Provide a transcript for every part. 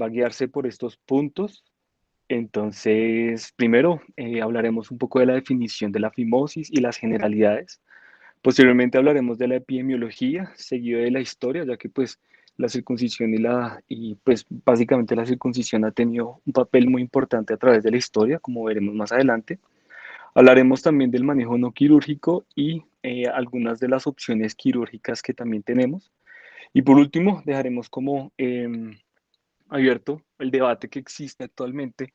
va a guiarse por estos puntos. Entonces, primero hablaremos un poco de la definición de la fimosis y las generalidades. Posteriormente hablaremos de la epidemiología, seguido de la historia, ya que pues la circuncisión y pues básicamente la circuncisión ha tenido un papel muy importante a través de la historia, como veremos más adelante. Hablaremos también del manejo no quirúrgico y algunas de las opciones quirúrgicas que también tenemos. Y por último, dejaremos como abierto el debate que existe actualmente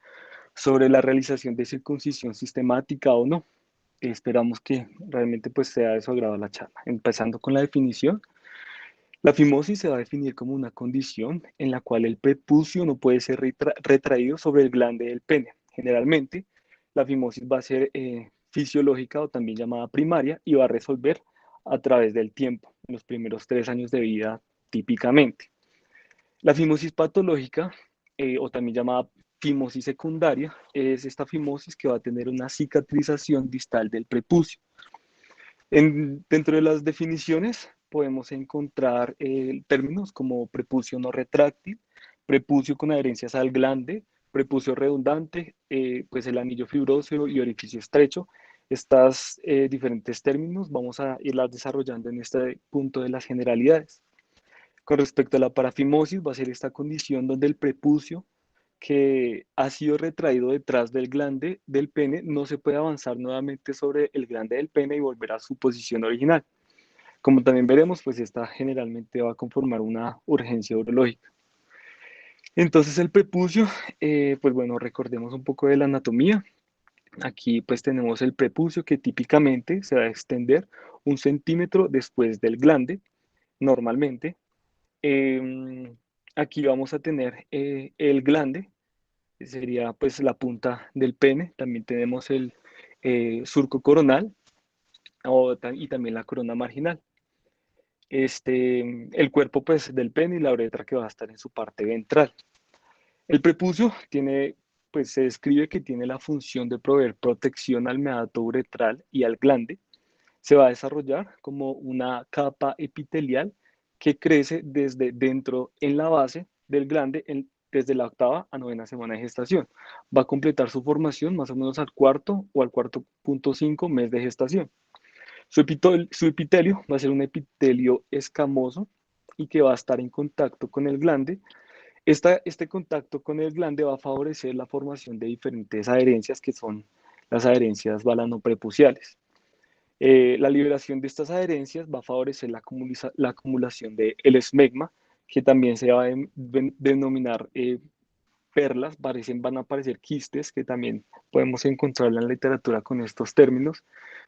sobre la realización de circuncisión sistemática o no. Esperamos que realmente pues sea de su agrado la charla. Empezando con la definición, la fimosis se va a definir como una condición en la cual el prepucio no puede ser retraído sobre el glande del pene. Generalmente, la fimosis va a ser fisiológica o también llamada primaria y va a resolver a través del tiempo, en los primeros 3 años de vida típicamente. La fimosis patológica, o también llamada fimosis secundaria, es esta fimosis que va a tener una cicatrización distal del prepucio. Dentro de las definiciones podemos encontrar términos como prepucio no retráctil, prepucio con adherencias al glande, prepucio redundante, pues el anillo fibroso y orificio estrecho. Estas diferentes términos vamos a irlas desarrollando en este punto de las generalidades. Con respecto a la parafimosis, va a ser esta condición donde el prepucio que ha sido retraído detrás del glande del pene no se puede avanzar nuevamente sobre el glande del pene y volver a su posición original. Como también veremos, pues esta generalmente va a conformar una urgencia urológica. Entonces el prepucio, pues bueno, recordemos un poco de la anatomía. Aquí pues tenemos el prepucio que típicamente se va a extender 1 centímetro después del glande, normalmente. Aquí vamos a tener el glande, que sería pues la punta del pene. También tenemos el surco coronal y también la corona marginal. El cuerpo pues del pene y la uretra que va a estar en su parte ventral. El prepucio tiene, pues se describe que tiene la función de proveer protección al meato uretral y al glande. Se va a desarrollar como una capa epitelial que crece desde dentro en la base del glande desde la octava a novena semana de gestación. Va a completar su formación más o menos al cuarto o al cuarto punto 5 mes de gestación. Su epitelio va a ser un epitelio escamoso y que va a estar en contacto con el glande. Este contacto con el glande va a favorecer la formación de diferentes adherencias que son las adherencias balanoprepuciales. La liberación de estas adherencias va a favorecer la acumulación del esmegma, que también se va a denominar perlas, van a aparecer quistes, que también podemos encontrar en la literatura con estos términos,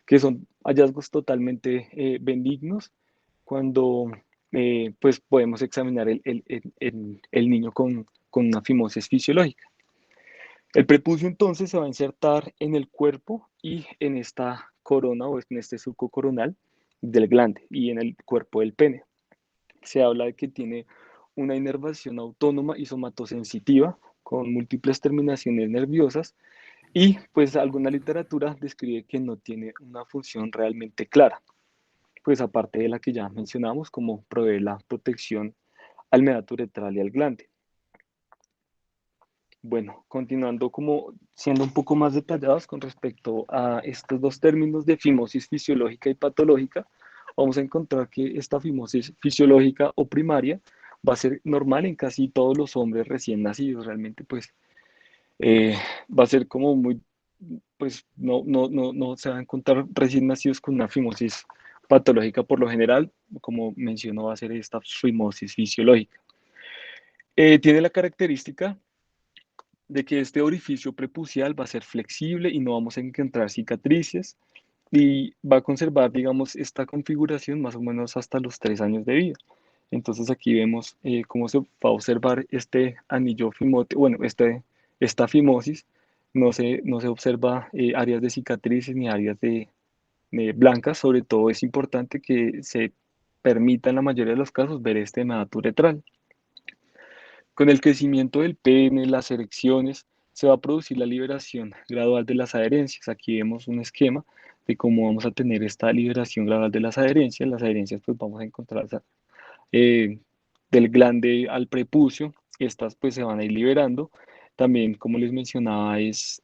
que son hallazgos totalmente benignos cuando pues podemos examinar el niño con una fimosis fisiológica. El prepucio entonces se va a insertar en el cuerpo y en esta corona o en este surco coronal del glande y en el cuerpo del pene. Se habla de que tiene una inervación autónoma y somatosensitiva con múltiples terminaciones nerviosas y pues alguna literatura describe que no tiene una función realmente clara, pues aparte de la que ya mencionamos como proveer la protección al meato uretral y al glande. Bueno, continuando como siendo un poco más detallados con respecto a estos dos términos de fimosis fisiológica y patológica, vamos a encontrar que esta fimosis fisiológica o primaria va a ser normal en casi todos los hombres recién nacidos. Realmente, pues, eh, va a ser como muy, pues, no se van a encontrar recién nacidos con una fimosis patológica por lo general, como mencionó, va a ser esta fimosis fisiológica. Tiene la característica de que este orificio prepucial va a ser flexible y no vamos a encontrar cicatrices y va a conservar, digamos, esta configuración más o menos hasta los 3 años de vida. Entonces aquí vemos cómo se va a observar este anillo fimote, bueno, esta fimosis, no se observa áreas de cicatrices ni áreas de blancas, sobre todo es importante que se permita en la mayoría de los casos ver este hematoma uretral. Con el crecimiento del pene, las erecciones, se va a producir la liberación gradual de las adherencias. Aquí vemos un esquema de cómo vamos a tener esta liberación gradual de las adherencias. Las adherencias pues vamos a encontrar eh, del glande al prepucio, estas pues se van a ir liberando. También, como les mencionaba, es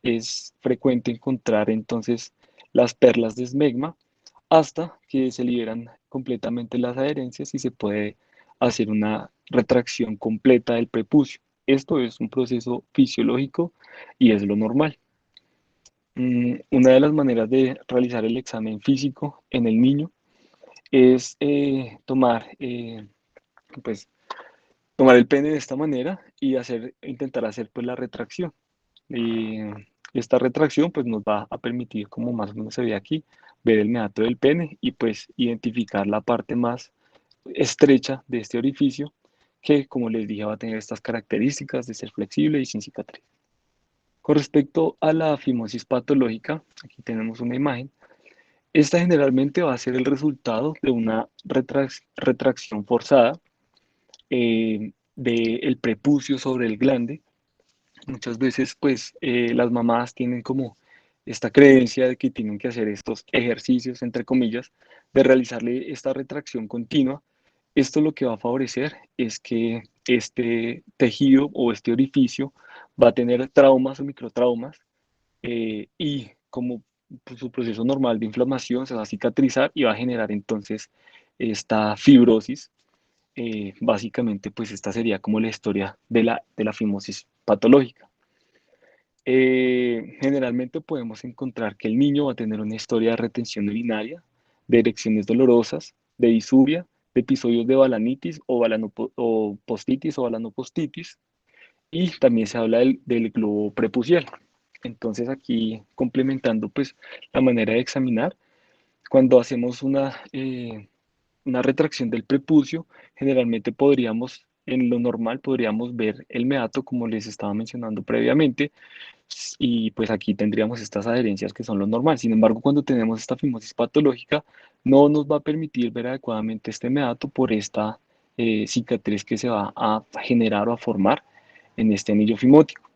frecuente encontrar entonces las perlas de esmegma hasta que se liberan completamente las adherencias y se puede hacer una retracción completa del prepucio. Esto es un proceso fisiológico y es lo normal. Una de las maneras de realizar el examen físico en el niño es pues, tomar el pene de esta manera y intentar hacer pues, la retracción. Y esta retracción pues, nos va a permitir, como más o menos se ve aquí, ver el meato del pene y pues identificar la parte más estrecha de este orificio que, como les dije, va a tener estas características de ser flexible y sin cicatriz. Con respecto a la fimosis patológica, aquí tenemos una imagen. Esta generalmente va a ser el resultado de una retracción forzada del prepucio sobre el glande. Muchas veces, pues, las mamás tienen como esta creencia de que tienen que hacer estos ejercicios, entre comillas, de realizarle esta retracción continua. Esto lo que va a favorecer es que este tejido o este orificio va a tener traumas o microtraumas y como pues, su proceso normal de inflamación se va a cicatrizar y va a generar entonces esta fibrosis. Básicamente, pues esta sería como la historia de la fimosis patológica. Generalmente podemos encontrar que el niño va a tener una historia de retención urinaria, de erecciones dolorosas, de disuria, de episodios de balanitis o postitis o balanopostitis, y también se habla del globo prepucial. Entonces aquí complementando pues la manera de examinar, cuando hacemos una retracción del prepucio, generalmente en lo normal podríamos ver el meato como les estaba mencionando previamente, y pues aquí tendríamos estas adherencias que son lo normal. Sin embargo, cuando tenemos esta fimosis patológica, no nos va a permitir ver adecuadamente este meato por esta cicatriz que se va a generar o a formar en este anillo fimótico.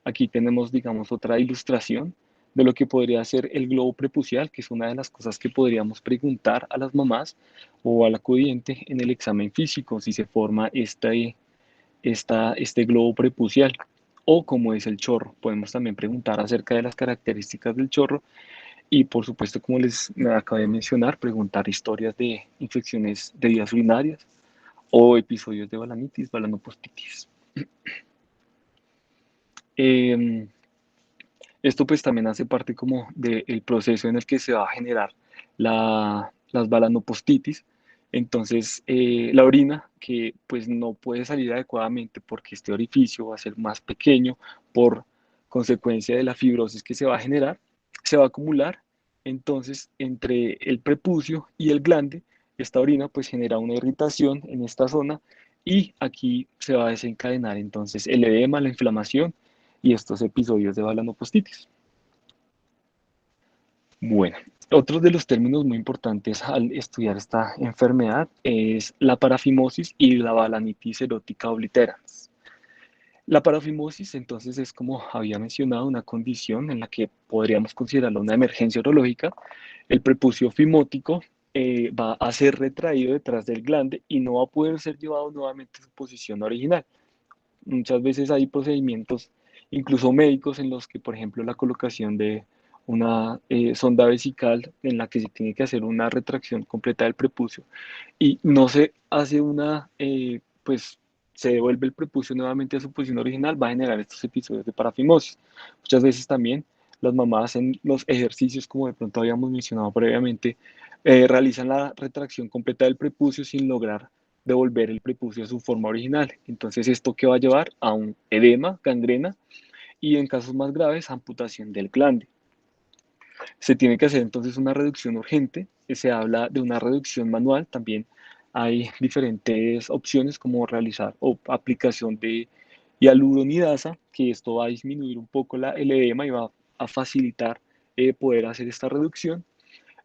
Aquí tenemos, digamos, otra ilustración de lo que podría ser el globo prepucial, que es una de las cosas que podríamos preguntar a las mamás o al acudiente en el examen físico, si se forma este globo prepucial o cómo es el chorro. Podemos también preguntar acerca de las características del chorro y, por supuesto, como les acabé de mencionar, preguntar historias de infecciones de vías urinarias o episodios de balanitis, balanopostitis. Eh, Esto pues también hace parte como del proceso en el que se va a generar las balanopostitis. Entonces, la orina que pues no puede salir adecuadamente porque este orificio va a ser más pequeño por consecuencia de la fibrosis que se va a generar, se va a acumular. Entonces, entre el prepucio y el glande, esta orina pues genera una irritación en esta zona y aquí se va a desencadenar entonces el edema, la inflamación y estos episodios de balanopostitis. Bueno, otro de los términos muy importantes al estudiar esta enfermedad es la parafimosis y la balanitis erótica obliterans. La parafimosis, entonces, es como había mencionado, una condición en la que podríamos considerarla una emergencia urológica. El prepucio fimótico va a ser retraído detrás del glande y no va a poder ser llevado nuevamente a su posición original. Muchas veces hay procedimientos, incluso médicos, en los que, por ejemplo, la colocación de una sonda vesical en la que se tiene que hacer una retracción completa del prepucio y no se hace pues se devuelve el prepucio nuevamente a su posición original, va a generar estos episodios de parafimosis. Muchas veces también las mamás hacen los ejercicios, como de pronto habíamos mencionado previamente, realizan la retracción completa del prepucio sin lograr devolver el prepucio a su forma original. Entonces, ¿esto qué va a llevar? A un edema, gangrena y en casos más graves, amputación del glande. Se tiene que hacer entonces una reducción urgente, se habla de una reducción manual, también hay diferentes opciones como realizar o aplicación de hialuronidasa, que esto va a disminuir un poco el edema y va a facilitar poder hacer esta reducción.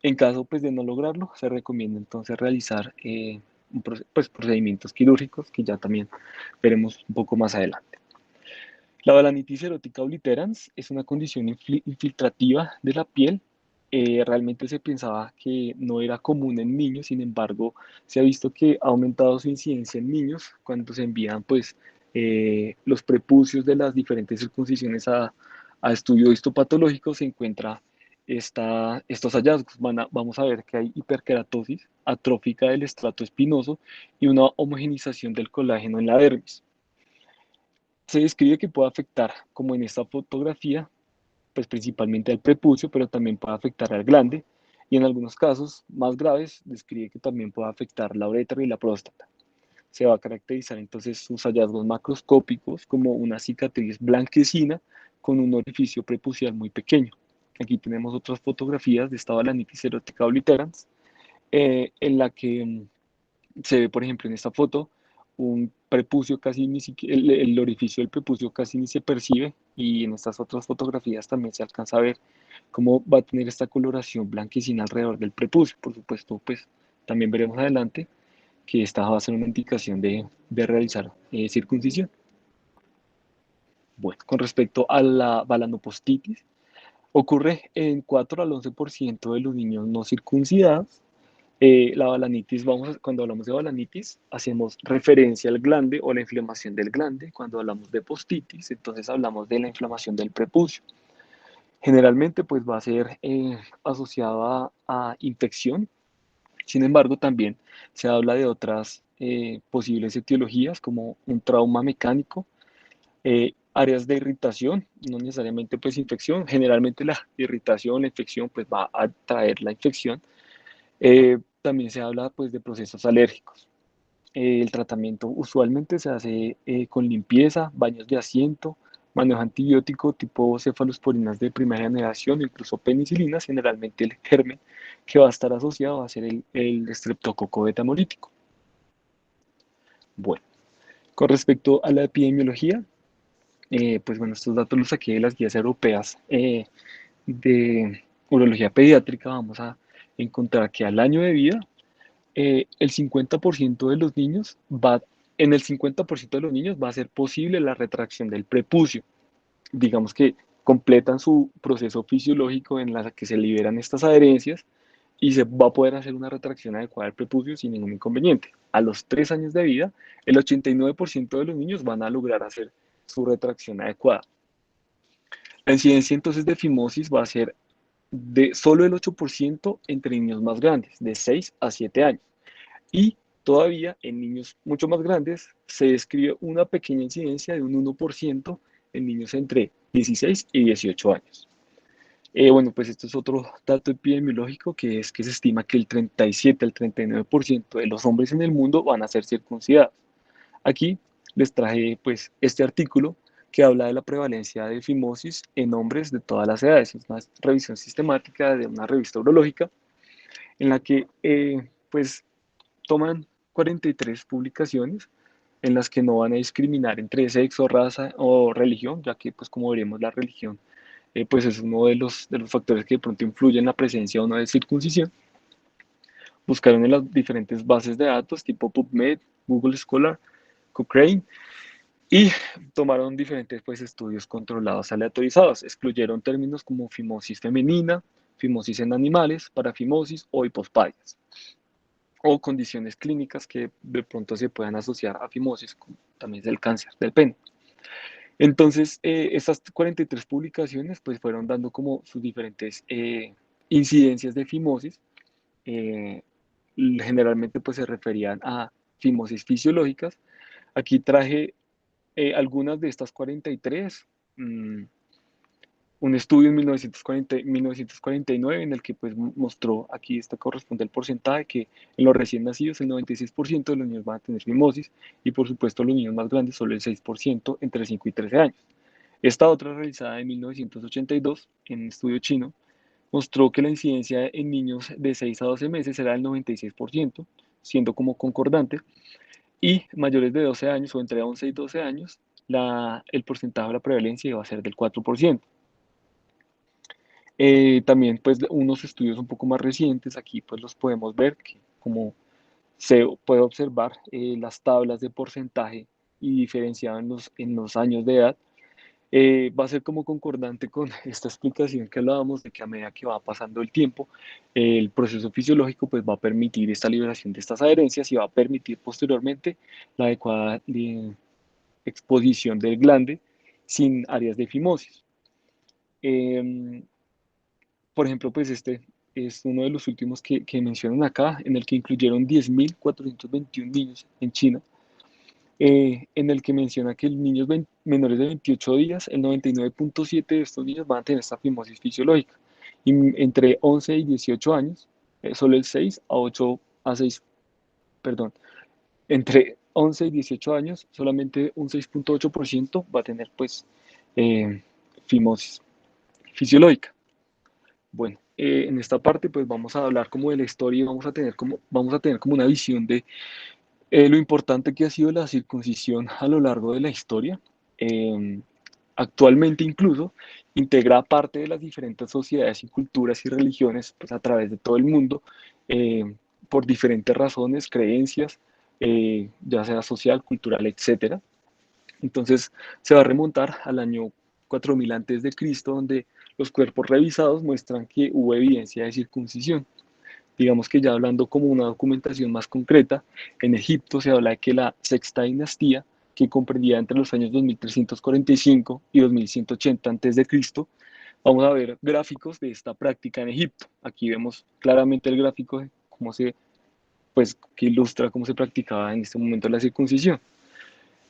En caso pues, de no lograrlo, se recomienda entonces realizar pues, procedimientos quirúrgicos, que ya también veremos un poco más adelante. La balanitis erótica obliterans es una condición infiltrativa de la piel realmente se pensaba que no era común en niños, sin embargo, se ha visto que ha aumentado su incidencia en niños cuando se envían pues, los prepucios de las diferentes circuncisiones a estudio histopatológico, se encuentra estos hallazgos. Vamos a ver que hay hiperkeratosis atrófica del estrato espinoso y una homogenización del colágeno en la dermis. Se describe que puede afectar, como en esta fotografía, pues principalmente al prepucio, pero también puede afectar al glande y en algunos casos más graves describe que también puede afectar la uretra y la próstata. Se va a caracterizar entonces sus hallazgos macroscópicos como una cicatriz blanquecina con un orificio prepucial muy pequeño. Aquí tenemos otras fotografías de esta balanitis erótica obliterans, en la que se ve, por ejemplo, en esta foto, un prepucio casi ni siquiera, el orificio del prepucio casi ni se percibe y en estas otras fotografías también se alcanza a ver cómo va a tener esta coloración blanquecina alrededor del prepucio. Por supuesto, pues también veremos adelante que esta va a ser una indicación de realizar circuncisión. Bueno, con respecto a la balanopostitis, ocurre en 4 al 11% de los niños no circuncidados. La balanitis, cuando hablamos de balanitis, hacemos referencia al glande o la inflamación del glande. Cuando hablamos de postitis, entonces hablamos de la inflamación del prepucio. Generalmente, pues va a ser asociada a infección. Sin embargo, también se habla de otras posibles etiologías como un trauma mecánico, áreas de irritación, no necesariamente pues infección. Generalmente la irritación, la infección, pues va a traer la infección. También se habla pues de procesos alérgicos. El tratamiento usualmente se hace con limpieza, baños de asiento, manejo antibiótico tipo cefalosporinas de primera generación, incluso penicilinas. Generalmente el germen que va a estar asociado va a ser el estreptococo betamolítico. Bueno, con respecto a la epidemiología, pues bueno, estos datos los saqué de las guías europeas de urología pediátrica. Vamos a encontrar que al año de vida el 50% de los niños en el 50% de los niños va a ser posible la retracción del prepucio. Digamos que completan su proceso fisiológico en la que se liberan estas adherencias y se va a poder hacer una retracción adecuada del prepucio sin ningún inconveniente. A los 3 años de vida, el 89% de los niños van a lograr hacer su retracción adecuada. La incidencia entonces de fimosis va a ser de solo el 8% entre niños más grandes, de 6 a 7 años. Y todavía en niños mucho más grandes se describe una pequeña incidencia de un 1% en niños entre 16 y 18 años. Bueno, pues esto es otro dato epidemiológico, que es que se estima que el 37 al 39% de los hombres en el mundo van a ser circuncidados. Aquí les traje pues este artículo que habla de la prevalencia de fimosis en hombres de todas las edades. Es una revisión sistemática de una revista urológica en la que pues toman 43 publicaciones en las que no van a discriminar entre sexo, raza o religión, ya que pues como veremos la religión pues es uno de los factores que de pronto influyen en la presencia o no de circuncisión. Buscaron en las diferentes bases de datos tipo PubMed, Google Scholar, Cochrane y tomaron diferentes pues, estudios controlados aleatorizados. Excluyeron términos como fimosis femenina, fimosis en animales, parafimosis o hipospadias o condiciones clínicas que de pronto se puedan asociar a fimosis, como también es el cáncer del pene. Entonces, estas 43 publicaciones pues fueron dando como sus diferentes incidencias de fimosis. eh, Generalmente pues se referían a fimosis fisiológicas. Aquí traje algunas de estas 43. Un estudio en 1949 en el que pues mostró, aquí está corresponde el porcentaje, que en los recién nacidos el 96% de los niños van a tener fimosis y por supuesto los niños más grandes solo el 6% entre 5 y 13 años. Esta otra realizada en 1982 en un estudio chino mostró que la incidencia en niños de 6 a 12 meses era del 96%, siendo como concordante, y mayores de 12 años o entre 11 y 12 años, el porcentaje de la prevalencia iba a ser del 4%. También pues unos estudios un poco más recientes, aquí pues los podemos ver, que como se puede observar las tablas de porcentaje y diferenciado en los años de edad. Va a ser como concordante con esta explicación que hablábamos de que a medida que va pasando el tiempo, el proceso fisiológico pues va a permitir esta liberación de estas adherencias y va a permitir posteriormente la adecuada exposición del glande sin áreas de fimosis. Eh, por ejemplo, pues este es uno de los últimos que mencionan acá, en el que incluyeron 10.421 niños en China, en el que menciona que los niños menores de 28 días, el 99.7 de estos niños van a tener esta fimosis fisiológica. Y entre 11 y 18 años, solo el 6 a 8 a 6, perdón, entre 11 y 18 años, solamente un 6.8% va a tener pues eh, fimosis fisiológica. Bueno, en esta parte pues vamos a hablar como de la historia y vamos a tener como una visión de lo importante que ha sido la circuncisión a lo largo de la historia. Eh, Actualmente incluso integra parte de las diferentes sociedades y culturas y religiones pues, a través de todo el mundo eh, por diferentes razones, creencias, ya sea social, cultural, etcétera. Entonces se va a remontar al año 4000 antes de Cristo, donde los cuerpos revisados muestran que hubo evidencia de circuncisión. Digamos que ya hablando como una documentación más concreta, en Egipto se habla de que la sexta dinastía, que comprendía entre los años 2345 y 2180 a.C., vamos a ver gráficos de esta práctica en Egipto. Aquí vemos claramente el gráfico de cómo se, pues, que ilustra cómo se practicaba en este momento la circuncisión.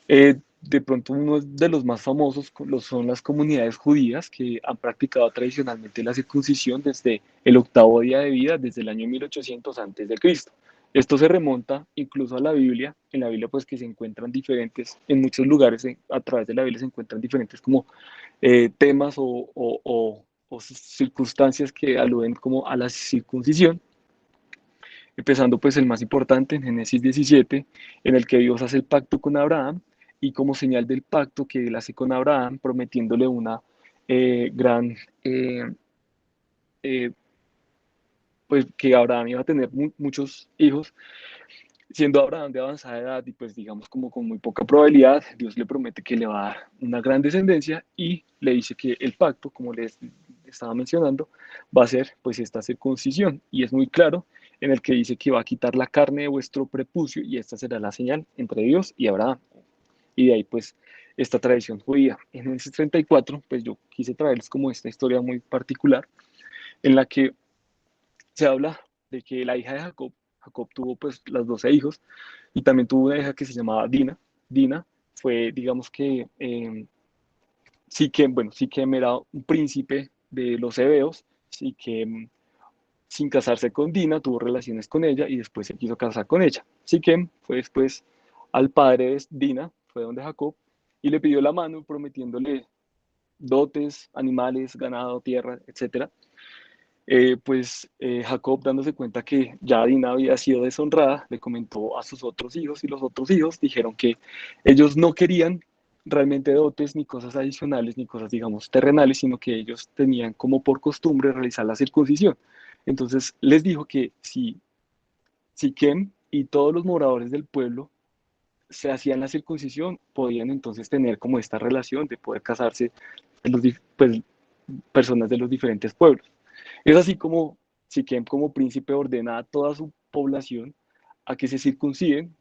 De pronto uno de los más famosos son las comunidades judías que han practicado tradicionalmente la circuncisión desde el octavo día de vida, desde el año 1800 antes de Cristo. Esto se remonta incluso a la Biblia. En la Biblia pues que se encuentran diferentes, en muchos lugares a través de la Biblia se encuentran diferentes como temas o circunstancias que aluden como a la circuncisión. Empezando pues el más importante en Génesis 17, en el que Dios hace el pacto con Abraham y como señal del pacto que él hace con Abraham, prometiéndole una gran, eh, pues que Abraham iba a tener muchos hijos, siendo Abraham de avanzada edad y pues digamos como con muy poca probabilidad, Dios le promete que le va a dar una gran descendencia y le dice que el pacto, como les estaba mencionando, va a ser pues esta circuncisión y es muy claro en el que dice que va a quitar la carne de vuestro prepucio y esta será la señal entre Dios y Abraham. Y de ahí pues esta tradición judía. En Génesis 34 pues yo quise traerles como esta historia muy particular en la que se habla de que la hija de Jacob, Jacob tuvo pues las 12 hijos y también tuvo una hija que se llamaba Dina. Dina fue, digamos que, bueno, Siquem era un príncipe de los hebeos, Siquem, sin casarse con Dina, tuvo relaciones con ella y después se quiso casar con ella. Siquem fue después al padre de Dina, fue donde Jacob, y le pidió la mano prometiéndole dotes, animales, ganado, tierra, etcétera. Jacob, dándose cuenta que ya Dina había sido deshonrada, le comentó a sus otros hijos y los otros hijos dijeron que ellos no querían realmente dotes ni cosas adicionales ni cosas, digamos, terrenales, sino que ellos tenían como por costumbre realizar la circuncisión. Entonces les dijo que si Siquem y todos los moradores del pueblo se hacían la circuncisión, podían entonces tener como esta relación de poder casarse pues, personas de los diferentes pueblos. Es así como Siquem como príncipe ordena a toda su población a que se circunciden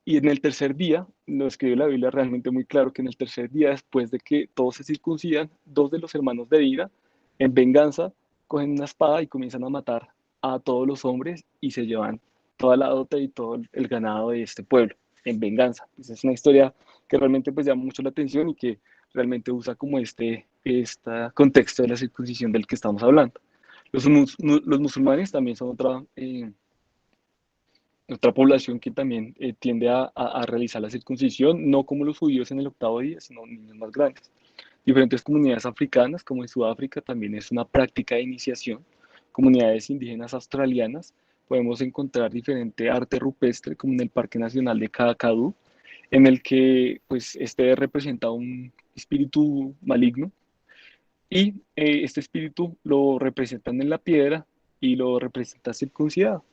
y en el tercer día, lo escribe la Biblia realmente muy claro, que en el tercer día después de que todos se circuncidan, dos de los hermanos de Dina, en venganza, cogen una espada y comienzan a matar a todos los hombres y se llevan toda la dote y todo el ganado de este pueblo, en venganza. Pues es una historia que realmente pues llama mucho la atención y que realmente usa como este contexto de la circuncisión del que estamos hablando. Los musulmanes también son otra población que también tiende a realizar la circuncisión, no como los judíos en el octavo día, sino niños más grandes. Diferentes comunidades africanas, como en Sudáfrica, también es una práctica de iniciación. Comunidades indígenas australianas, podemos encontrar diferente arte rupestre, como en el Parque Nacional de Kakadu, en el que pues, este representa un espíritu maligno y este espíritu lo representan en la piedra y lo representa circuncidado.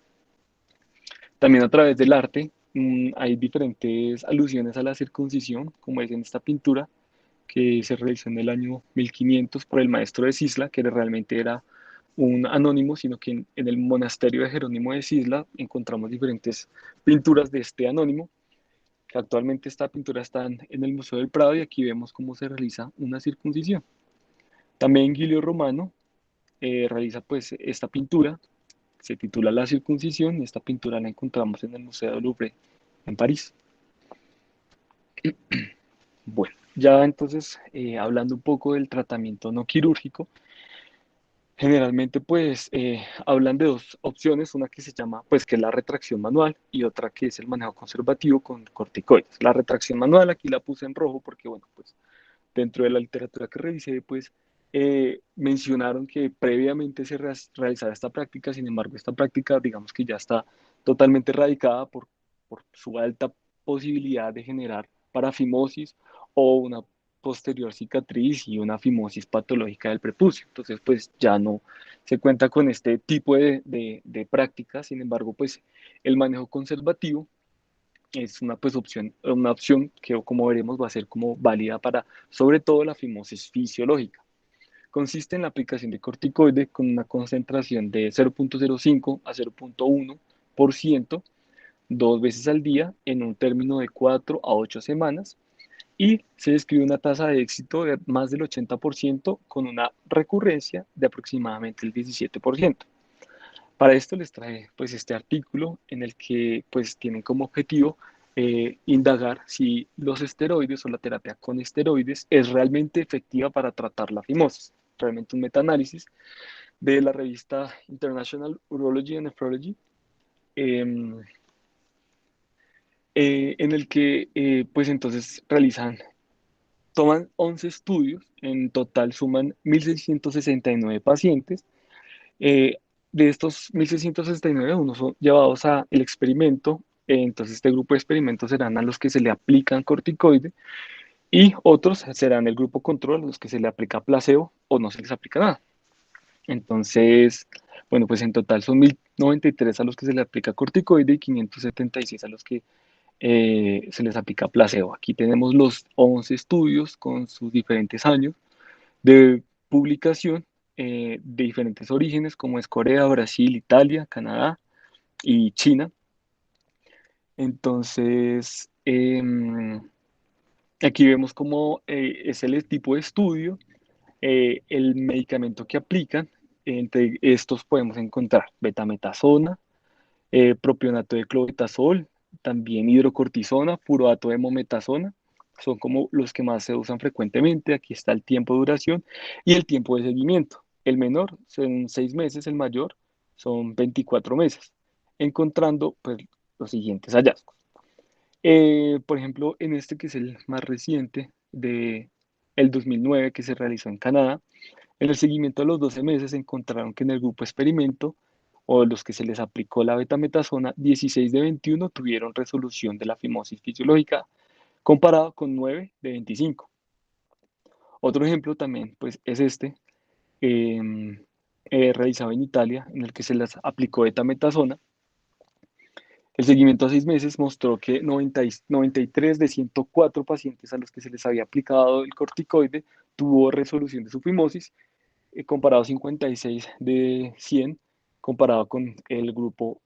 También a través del arte hay diferentes alusiones a la circuncisión, como es en esta pintura, que se realizó en el año 1500 por el maestro de Sisla, que realmente era un anónimo, sino que en el monasterio de Jerónimo de Sisla encontramos diferentes pinturas de este anónimo, que actualmente esta pintura está en el Museo del Prado y aquí vemos cómo se realiza una circuncisión. También Giulio Romano realiza pues esta pintura, se titula La circuncisión y esta pintura la encontramos en el Museo del Louvre en París. Bueno, ya entonces hablando un poco del tratamiento no quirúrgico, generalmente pues hablan de dos opciones, una que se llama pues que es la retracción manual y otra que es el manejo conservativo con corticoides. La retracción manual aquí la puse en rojo porque bueno, pues dentro de la literatura que revisé pues mencionaron que previamente se realizaba esta práctica, sin embargo esta práctica digamos que ya está totalmente erradicada por su alta posibilidad de generar parafimosis o una posterior cicatriz y una fimosis patológica del prepucio. Entonces, pues ya no se cuenta con este tipo de prácticas. Sin embargo, pues el manejo conservativo es una opción que, como veremos, va a ser como válida para, sobre todo, la fimosis fisiológica. Consiste en la aplicación de corticoide con una concentración de 0,05 a 0,1% 2 veces al día en un término de 4 a 8 semanas y se describe una tasa de éxito de más del 80% con una recurrencia de aproximadamente el 17%. Para esto les trae pues este artículo en el que pues tienen como objetivo indagar si los esteroides o la terapia con esteroides es realmente efectiva para tratar la fimosis. Realmente un metaanálisis de la revista International Urology and Nephrology eh, en el que pues entonces toman 11 estudios, en total suman 1.669 pacientes. Eh, de estos 1.669, unos son llevados al experimento, entonces este grupo de experimentos serán a los que se le aplican corticoide y otros serán el grupo control, a los que se le aplica placebo o no se les aplica nada. Entonces, bueno, pues en total son 1.093 a los que se le aplica corticoide y 576 a los que se les aplica placebo. Aquí tenemos los 11 estudios con sus diferentes años de publicación de diferentes orígenes, como es Corea, Brasil, Italia, Canadá y China. Entonces, aquí vemos cómo es el tipo de estudio, el medicamento que aplican. Entre estos podemos encontrar betametasona, propionato de clobetasol, también hidrocortisona, furoato de mometasona, son como los que más se usan frecuentemente. Aquí está el tiempo de duración y el tiempo de seguimiento. El menor son 6 meses, el mayor son 24 meses, encontrando pues, los siguientes hallazgos. Por ejemplo, en este que es el más reciente de el 2009 que se realizó en Canadá, en el seguimiento de los 12 meses encontraron que en el grupo experimento o los que se les aplicó la betametasona, 16 de 21 tuvieron resolución de la fimosis fisiológica, comparado con 9 de 25. Otro ejemplo también pues, es este, eh, realizado en Italia, en el que se les aplicó betametasona. El seguimiento a 6 meses mostró que 93 de 104 pacientes a los que se les había aplicado el corticoide tuvo resolución de su fimosis, comparado a 56 de 100, comparado con el grupo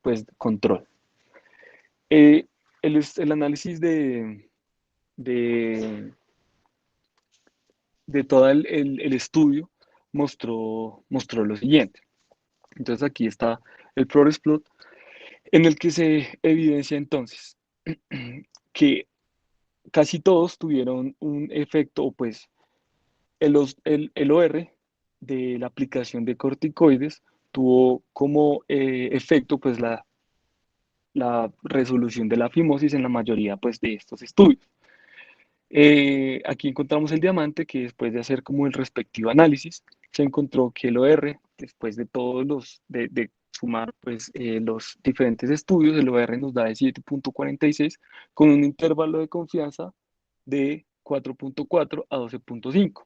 pues, control. El análisis de, de todo el estudio mostró lo siguiente. Entonces aquí está el progress plot en el que se evidencia entonces que casi todos tuvieron un efecto, o pues el OR de la aplicación de corticoides tuvo como efecto pues la resolución de la fimosis en la mayoría pues de estos estudios. Aquí encontramos el diamante que después de hacer como el respectivo análisis se encontró que el OR después de todos de sumar pues los diferentes estudios el OR nos da de 7,46 con un intervalo de confianza de 4,4 a 12,5.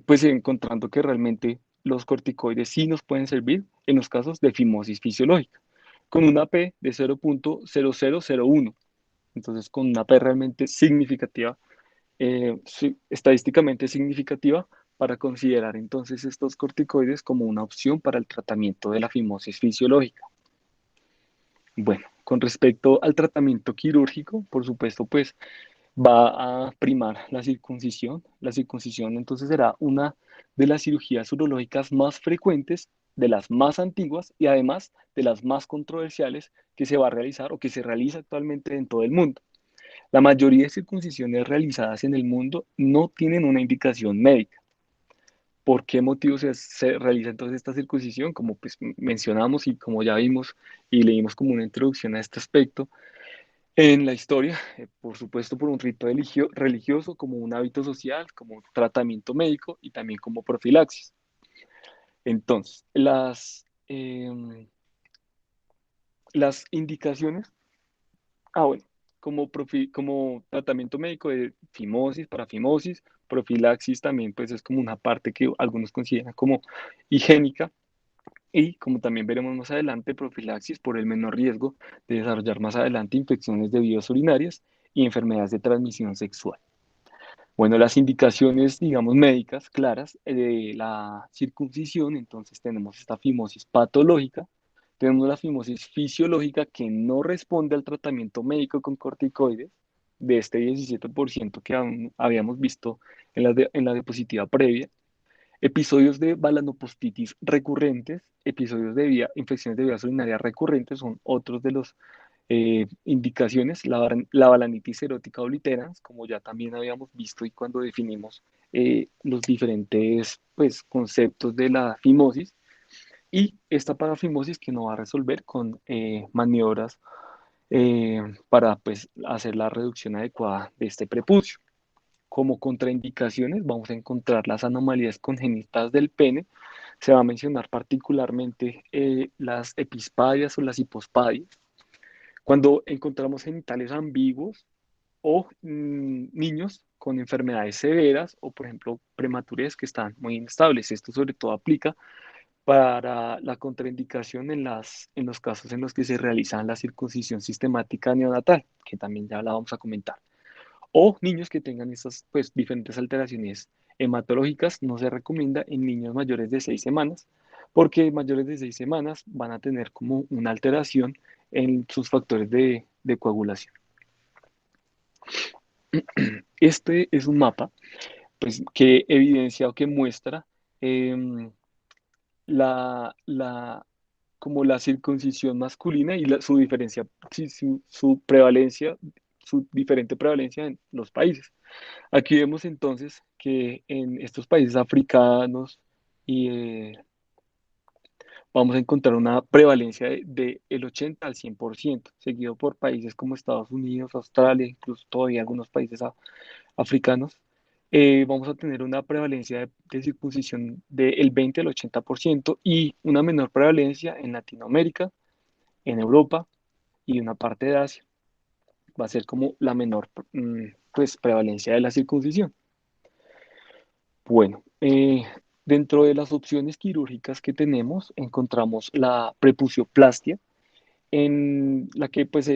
Pues encontrando que realmente los corticoides sí nos pueden servir en los casos de fimosis fisiológica, con una P de 0,0001. entonces con una P realmente significativa, sí, estadísticamente significativa, para considerar entonces estos corticoides como una opción para el tratamiento de la fimosis fisiológica. Bueno, con respecto al tratamiento quirúrgico, por supuesto, pues va a primar la circuncisión. La circuncisión entonces será una de las cirugías urológicas más frecuentes, de las más antiguas y además de las más controversiales que se va a realizar o que se realiza actualmente en todo el mundo. La mayoría de circuncisiones realizadas en el mundo no tienen una indicación médica. ¿Por qué motivo se realiza entonces esta circuncisión? Como pues mencionamos y como ya vimos y leímos como una introducción a este aspecto, en la historia, por supuesto, por un rito religioso, como un hábito social, como un tratamiento médico y también como profilaxis. Entonces, las indicaciones, bueno, como tratamiento médico de fimosis, para fimosis, profilaxis también, pues es como una parte que algunos consideran como higiénica. Y como también veremos más adelante, profilaxis por el menor riesgo de desarrollar más adelante infecciones de vías urinarias y enfermedades de transmisión sexual. Bueno, las indicaciones, digamos, médicas claras de la circuncisión, entonces tenemos esta fimosis patológica, tenemos la fimosis fisiológica que no responde al tratamiento médico con corticoides, de este 17% que habíamos visto en la diapositiva previa, episodios de balanopostitis recurrentes, episodios de infecciones de vías urinarias recurrentes son otros de los indicaciones, la balanitis erótica obliterans, como ya también habíamos visto y cuando definimos los diferentes pues, conceptos de la fimosis, y esta parafimosis que no va a resolver con maniobras para pues, hacer la reducción adecuada de este prepucio. Como contraindicaciones vamos a encontrar las anomalías congénitas del pene. Se va a mencionar particularmente las epispadias o las hipospadias. Cuando encontramos genitales ambiguos o niños con enfermedades severas o, por ejemplo, prematurez que están muy inestables. Esto sobre todo aplica para la contraindicación en los casos en los que se realiza la circuncisión sistemática neonatal, que también ya la vamos a comentar. O niños que tengan estas pues, diferentes alteraciones hematológicas, no se recomienda en niños mayores de 6 semanas, porque mayores de 6 semanas van a tener como una alteración en sus factores de coagulación. Este es un mapa pues, que evidencia o que muestra eh, la, como la circuncisión masculina y su diferencia, sí, su prevalencia, su diferente prevalencia en los países. Aquí vemos entonces que en estos países africanos y, vamos a encontrar una prevalencia de el 80 al 100%, seguido por países como Estados Unidos, Australia, incluso todavía algunos países africanos. Vamos a tener una prevalencia de circuncisión del 20 al 80% y una menor prevalencia en Latinoamérica, en Europa y una parte de Asia. Va a ser como la menor pues, prevalencia de la circuncisión. Bueno, dentro de las opciones quirúrgicas que tenemos, encontramos la prepucioplastia, en la que pues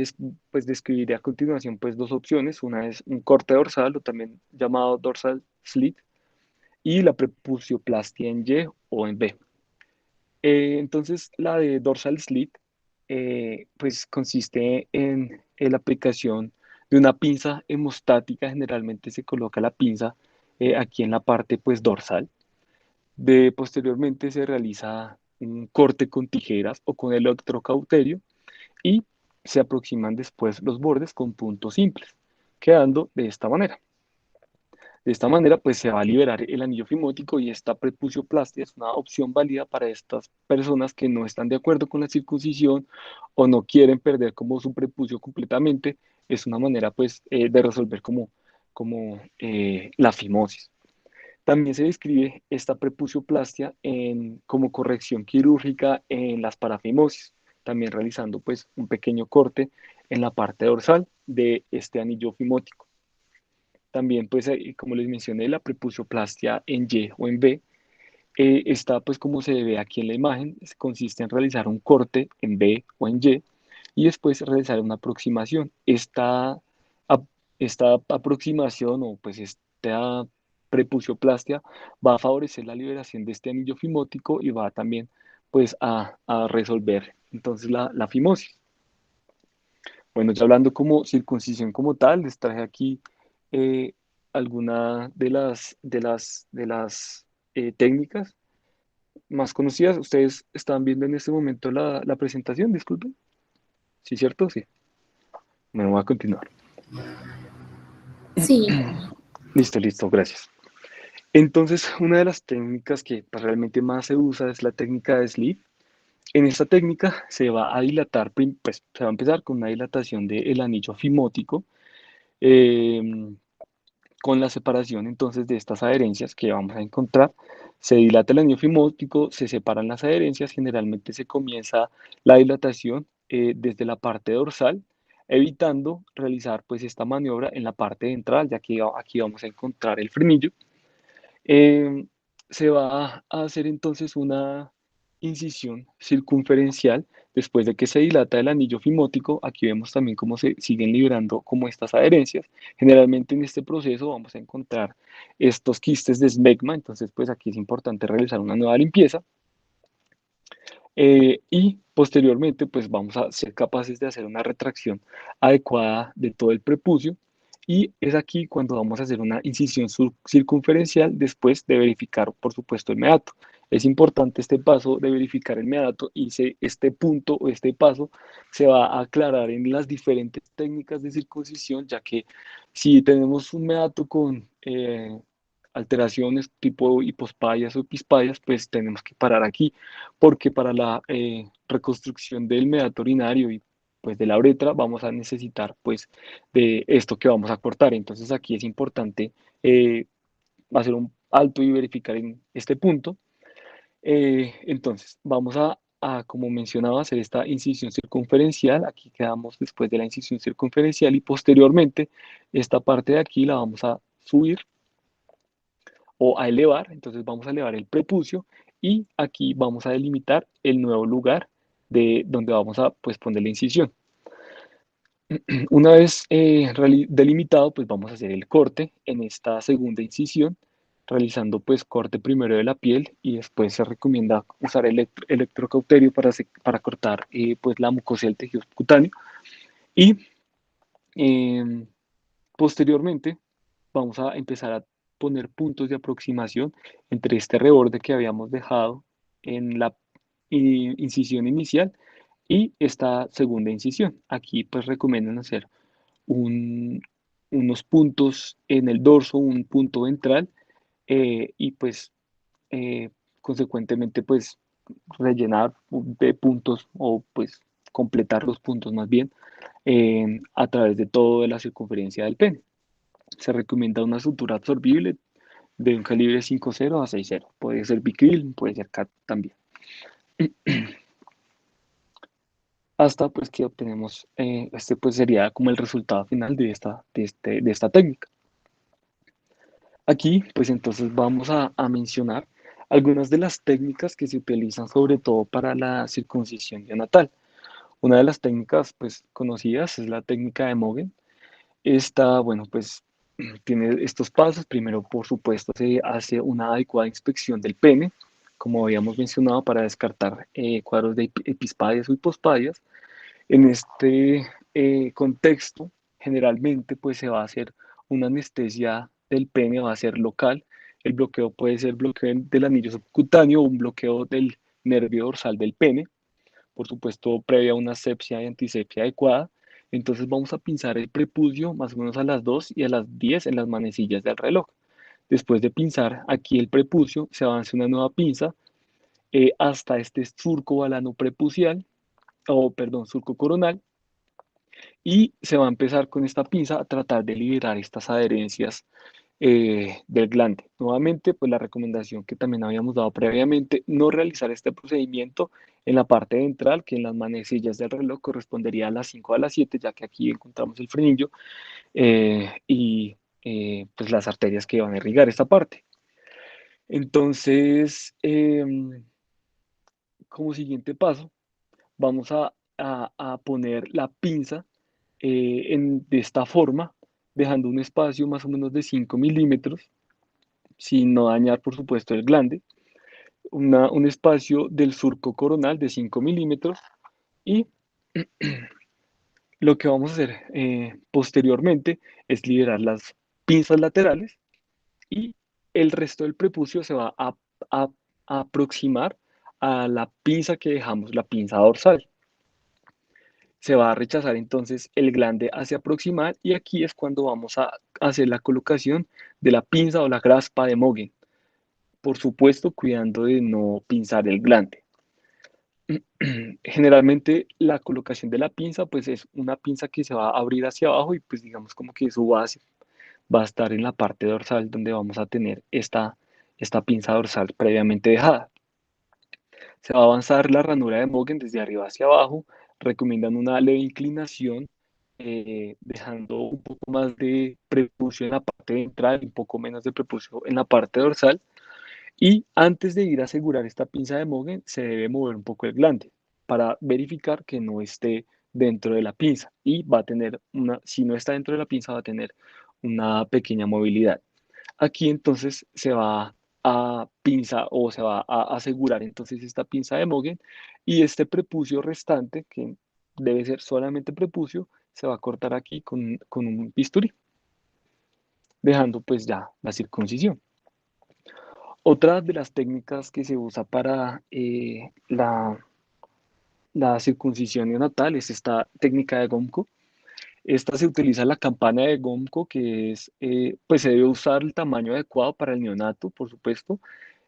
describiré a continuación pues dos opciones. Una es un corte dorsal o también llamado dorsal slit y la prepucioplastia en Y o en B. Entonces la de dorsal slit pues consiste en la aplicación de una pinza hemostática. Generalmente se coloca la pinza aquí en la parte pues dorsal. Posteriormente se realiza un corte con tijeras o con electrocauterio y se aproximan después los bordes con puntos simples, quedando de esta manera. De esta manera, pues se va a liberar el anillo fimótico y esta prepucioplastia es una opción válida para estas personas que no están de acuerdo con la circuncisión o no quieren perder como su prepucio completamente. Es una manera, pues, de resolver como la fimosis. También se describe esta prepucioplastia como corrección quirúrgica en las parafimosis, también realizando pues un pequeño corte en la parte dorsal de este anillo fimótico. También pues como les mencioné la prepucioplastia en Y o en B está pues como se ve aquí en la imagen, consiste en realizar un corte en B o en Y y después realizar una aproximación. Esta esta aproximación o pues esta prepucioplastia va a favorecer la liberación de este anillo fimótico y va también pues a resolver entonces la fimosis. Bueno, ya hablando como circuncisión como tal, les traje aquí eh, alguna de las técnicas más conocidas. Ustedes están viendo en este momento la presentación, disculpen. ¿Sí, cierto? Sí. Me voy a continuar. Sí, Listo, listo, gracias. Entonces, una de las técnicas que pues, realmente más se usa es la técnica de sleeve. En esta técnica se va a dilatar, pues se va a empezar con una dilatación del anillo fimótico, eh, con la separación entonces de estas adherencias que vamos a encontrar. Se dilata el anillo fimótico, se separan las adherencias, generalmente se comienza la dilatación desde la parte dorsal, evitando realizar pues esta maniobra en la parte ventral, ya que aquí vamos a encontrar el frenillo. Eh, Se va a hacer entonces una incisión circunferencial después de que se dilata el anillo fimótico. Aquí vemos también cómo se siguen liberando como estas adherencias. Generalmente en este proceso vamos a encontrar estos quistes de esmegma, entonces pues aquí es importante realizar una nueva limpieza. Y posteriormente, pues vamos a ser capaces de hacer una retracción adecuada de todo el prepucio. Y es aquí cuando vamos a hacer una incisión circunferencial después de verificar, por supuesto, el meato. Es importante este paso de verificar el meato y este punto o este paso se va a aclarar en las diferentes técnicas de circuncisión, ya que si tenemos un meato con alteraciones tipo hipospadias o epispadias, pues tenemos que parar aquí porque para la reconstrucción del meato urinario y pues de la uretra vamos a necesitar pues de esto que vamos a cortar. Entonces aquí es importante hacer un alto y verificar en este punto. Entonces vamos como mencionaba, hacer esta incisión circunferencial. Aquí quedamos después de la incisión circunferencial y posteriormente esta parte de aquí la vamos a subir o a elevar, entonces vamos a elevar el prepucio y aquí vamos a delimitar el nuevo lugar de donde vamos a pues poner la incisión. Una vez delimitado, pues vamos a hacer el corte en esta segunda incisión, realizando pues corte primero de la piel y después se recomienda usar electrocauterio para cortar pues la mucosa del tejido cutáneo y eh, posteriormente vamos a empezar a poner puntos de aproximación entre este reborde que habíamos dejado en la incisión inicial y esta segunda incisión. Aquí pues recomiendan hacer un- unos puntos en el dorso, un punto ventral y pues eh, consecuentemente pues rellenar de puntos o pues completar los puntos más bien a través de toda la circunferencia del pene. Se recomienda una sutura absorbible de un calibre 5.0 a 6.0. Puede ser Bicril, puede ser CAT también. Hasta pues que obtenemos, este pues sería como el resultado final de esta técnica. Aquí pues entonces vamos a mencionar algunas de las técnicas que se utilizan sobre todo para la circuncisión neonatal. Una de las técnicas pues conocidas es la técnica de Mogen. Esta, bueno, pues tiene estos pasos. Primero, por supuesto, se hace una adecuada inspección del pene, como habíamos mencionado, para descartar cuadros de epispadias o hipospadias. En este contexto, generalmente, pues se va a hacer una anestesia del pene, va a ser local. El bloqueo puede ser bloqueo del anillo subcutáneo o un bloqueo del nervio dorsal del pene, por supuesto, previa a una asepsia y antisepsia adecuada. Entonces vamos a pinzar el prepucio más o menos a las 2 y a las 10 en las manecillas del reloj. Después de pinzar aquí el prepucio, se avanza una nueva pinza hasta este surco balano prepucial, o perdón, surco coronal, y se va a empezar con esta pinza a tratar de liberar estas adherencias del glande. Nuevamente, pues la recomendación que también habíamos dado previamente, no realizar este procedimiento en la parte ventral, que en las manecillas del reloj correspondería a las 5 a las 7, ya que aquí encontramos el frenillo y pues las arterias que van a irrigar esta parte. Entonces, como siguiente paso, vamos a poner la pinza de esta forma dejando un espacio más o menos de 5 milímetros, sin no dañar, por supuesto, el glande, un espacio del surco coronal de 5 milímetros y lo que vamos a hacer posteriormente es liberar las pinzas laterales y el resto del prepucio se va a aproximar a la pinza que dejamos, la pinza dorsal. Se va a rechazar entonces el glande hacia proximal y aquí es cuando vamos a hacer la colocación de la pinza o la graspa de Mogen. Por supuesto, cuidando de no pinzar el glande. Generalmente la colocación de la pinza pues es una pinza que se va a abrir hacia abajo y pues digamos como que su base va a estar en la parte dorsal donde vamos a tener esta pinza dorsal previamente dejada. Se va a avanzar la ranura de Mogen desde arriba hacia abajo, recomiendan una leve inclinación, dejando un poco más de prepucio en la parte ventral, un poco menos de prepucio en la parte dorsal. Y antes de ir a asegurar esta pinza de Mogen, se debe mover un poco el glande para verificar que no esté dentro de la pinza. Y va a tener si no está dentro de la pinza, va a tener una pequeña movilidad. Aquí entonces se va a pinza o se va a asegurar entonces esta pinza de Mogen y este prepucio restante, que debe ser solamente prepucio, se va a cortar aquí con un bisturí, dejando pues ya la circuncisión. Otra de las técnicas que se usa para la circuncisión neonatal es esta técnica de Gomco. Esta se utiliza la campana de Gomco, que es, pues se debe usar el tamaño adecuado para el neonato, por supuesto.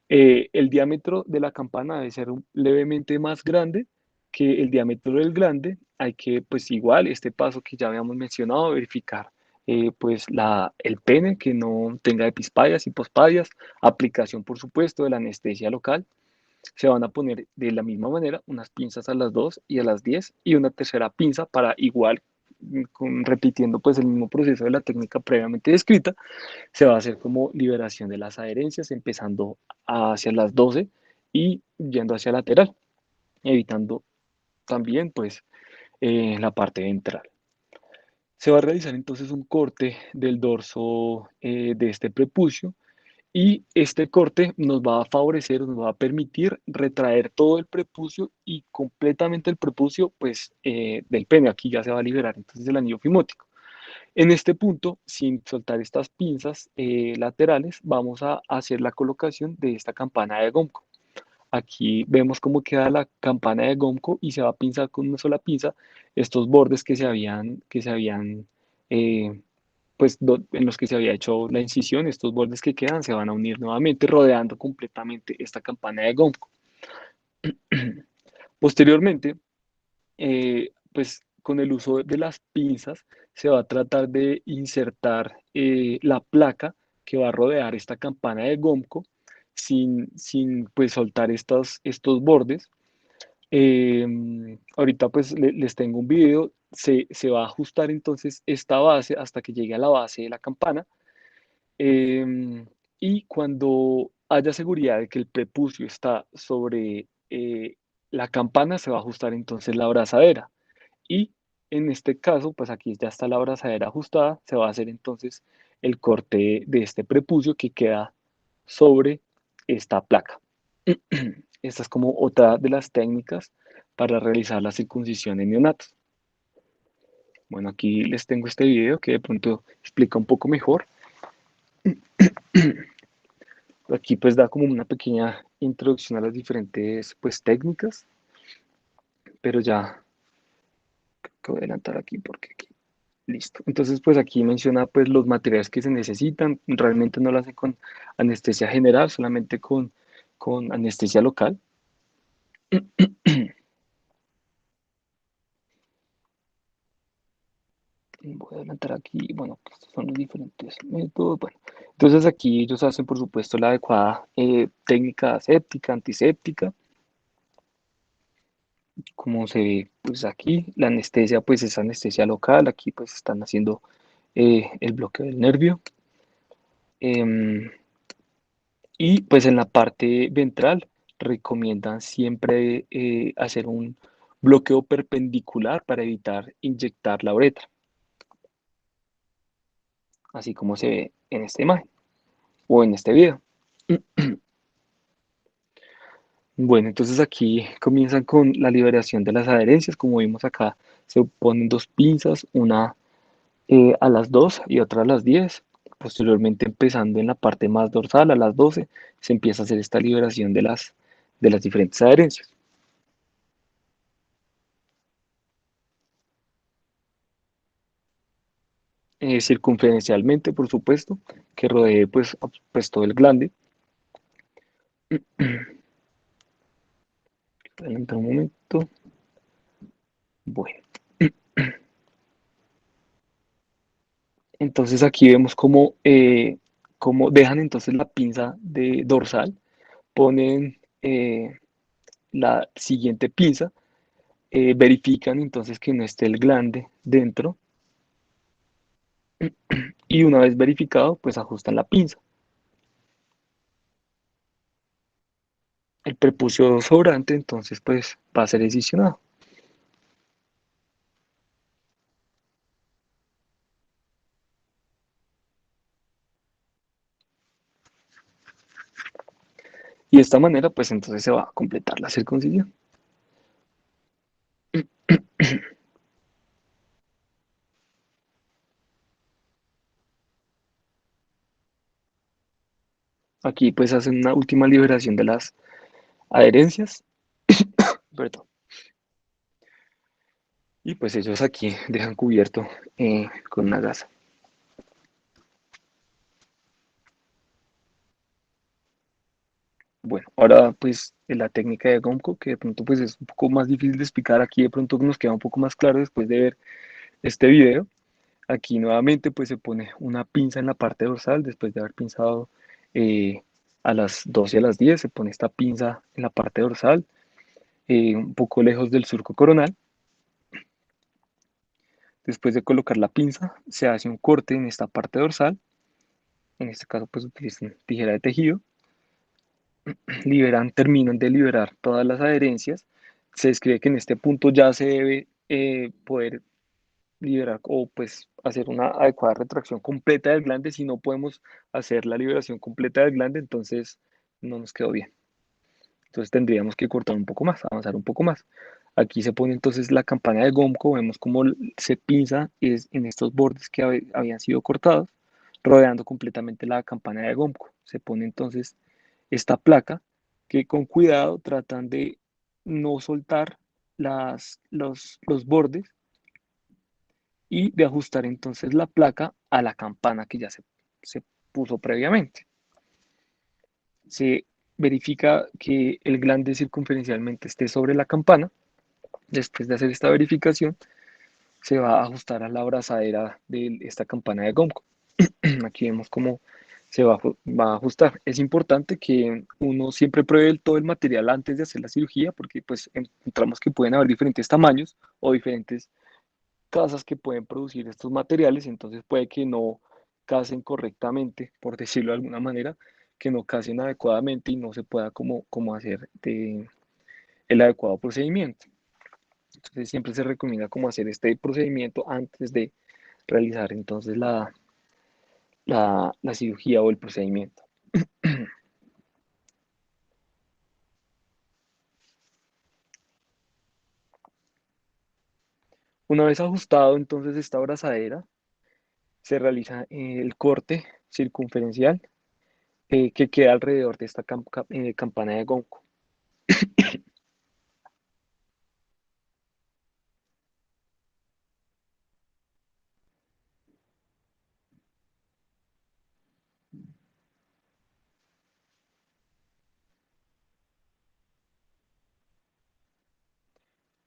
El diámetro de la campana debe ser levemente más grande que el diámetro del glande. Hay que, pues igual, este paso que ya habíamos mencionado, verificar pues el pene que no tenga epispadias y pospadias, aplicación, por supuesto, de la anestesia local. Se van a poner de la misma manera unas pinzas a las 2 y a las 10 y una tercera pinza para igual, repitiendo pues el mismo proceso de la técnica previamente descrita, se va a hacer como liberación de las adherencias, empezando hacia las 12 y yendo hacia lateral, evitando también pues la parte ventral. Se va a realizar entonces un corte del dorso de este prepucio y este corte nos va a favorecer, nos va a permitir retraer todo el prepucio y completamente el prepucio pues del pene. Aquí ya se va a liberar entonces el anillo fimótico. En este punto, sin soltar estas pinzas laterales, vamos a hacer la colocación de esta campana de Gomco. Aquí vemos cómo queda la campana de Gomco y se va a pinzar con una sola pinza estos bordes que se habían eh, pues en los que se había hecho la incisión, estos bordes que quedan se van a unir nuevamente rodeando completamente esta campana de Gomco. Posteriormente, pues con el uso de las pinzas se va a tratar de insertar la placa que va a rodear esta campana de Gomco sin pues soltar estos bordes. Ahorita pues les tengo un video, se va a ajustar entonces esta base hasta que llegue a la base de la campana. Y cuando haya seguridad de que el prepucio está sobre la campana, se va a ajustar entonces la abrazadera. Y en este caso, pues aquí ya está la abrazadera ajustada, se va a hacer entonces el corte de este prepucio que queda sobre esta placa. Esta es como otra de las técnicas para realizar la circuncisión en neonatos. Bueno, aquí les tengo este video que de pronto explica un poco mejor. Aquí pues da como una pequeña introducción a las diferentes pues técnicas, pero ya creo que voy a adelantar aquí porque aquí, listo. Entonces pues aquí menciona pues los materiales que se necesitan, realmente no lo hace con anestesia general, solamente con anestesia local. Voy a adelantar aquí, bueno, estos son los diferentes métodos. Bueno, entonces aquí ellos hacen por supuesto la adecuada técnica aséptica, antiséptica, como se ve pues aquí, la anestesia pues es anestesia local, aquí pues están haciendo el bloqueo del nervio. Y pues en la parte ventral recomiendan siempre hacer un bloqueo perpendicular para evitar inyectar la uretra. así como se ve en esta imagen o en este video. Bueno, entonces aquí comienzan con la liberación de las adherencias. Como vimos acá, se ponen dos pinzas, una a las 2 y otra a las 10. Posteriormente, empezando en la parte más dorsal, a las 12, se empieza a hacer esta liberación de las diferentes adherencias. Circunferencialmente, por supuesto, que rodee pues todo el glande. Adelanta un momento. Bueno, entonces aquí vemos cómo dejan entonces la pinza de dorsal, ponen la siguiente pinza, verifican entonces que no esté el glande dentro y una vez verificado, pues ajustan la pinza. El prepucio sobrante entonces pues va a ser excisionado. Y de esta manera pues entonces se va a completar la circuncisión. Aquí pues hacen una última liberación de las adherencias, perdón, y pues ellos aquí dejan cubierto con una gasa. Bueno, ahora pues la técnica de Gomco, que de pronto pues es un poco más difícil de explicar, aquí de pronto nos queda un poco más claro después de ver este video. Aquí nuevamente pues se pone una pinza en la parte dorsal después de haber pinzado eh, a las 12 y a las 10, se pone esta pinza en la parte dorsal, un poco lejos del surco coronal. Después de colocar la pinza, se hace un corte en esta parte dorsal, en este caso pues utilizan tijera de tejido, terminan de liberar todas las adherencias. Se describe que en este punto ya se debe poder liberar o pues hacer una adecuada retracción completa del glande. Si no podemos hacer la liberación completa del glande, entonces no nos quedó bien. Entonces tendríamos que cortar un poco más, avanzar un poco más. Aquí se pone entonces la campana de Gomco, vemos cómo se pinza en estos bordes que habían sido cortados, rodeando completamente la campana de Gomco. Se pone entonces esta placa que con cuidado tratan de no soltar los bordes y de ajustar entonces la placa a la campana que ya se puso previamente. Se verifica que el glande circunferencialmente esté sobre la campana. Después de hacer esta verificación, se va a ajustar a la abrazadera de esta campana de Gomco. Aquí vemos cómo va a ajustar. Es importante que uno siempre pruebe todo el material antes de hacer la cirugía, porque pues encontramos que pueden haber diferentes tamaños o diferentes casas que pueden producir estos materiales, entonces puede que no casen correctamente, por decirlo de alguna manera, que no casen adecuadamente y no se pueda como hacer el adecuado procedimiento. Entonces siempre se recomienda como hacer este procedimiento antes de realizar entonces la cirugía o el procedimiento. Una vez ajustado entonces esta abrazadera, se realiza el corte circunferencial que queda alrededor de esta campana de Gonco.